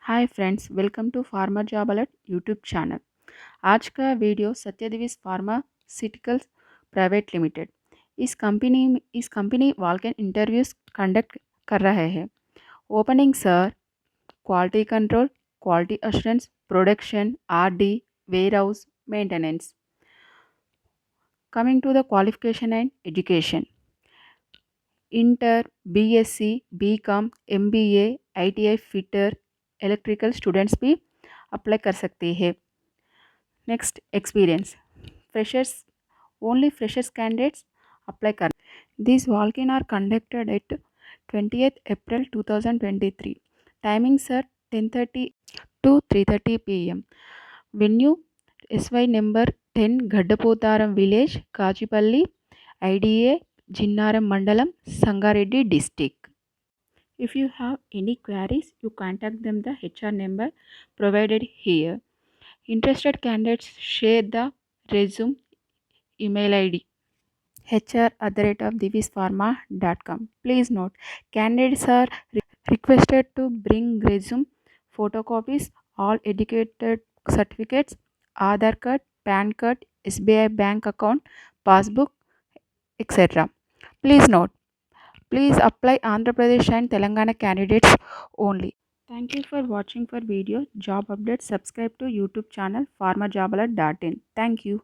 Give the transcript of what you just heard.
Hi friends, welcome to farmer job alert YouTube channel. आज का video सत्यदिविस pharmaceuticals private limited इस company walk-in interviews conduct कर रहे हैं। Opening sir, quality control, quality assurance, production, R D, warehouse, maintenance. Coming to the qualification and education, inter, BSc, BCom, MBA, ITI fitter, electrical students भी apply कर सकते हैं। Next, experience, freshers, only freshers candidates apply कर। This walk-in are conducted at 20th April 2023. Timings are 10:30 to 3:30 p.m. Venue SY number 10 Gaddapotaram Village, Kajipalli, IDA, Jinnaram Mandalam, Sangareddy District. If you have any queries, you contact them the HR number provided here. Interested candidates share the resume email ID hr@divispharma.com. Please note, candidates are requested to bring resume, photocopies, all educated certificates, Aadhaar card, PAN card, SBI bank account, passbook, etc. Please note, please apply Andhra Pradesh and Telangana candidates only. Thank you for watching for video job updates. Subscribe to YouTube channel farmerjobalert.in. Thank you.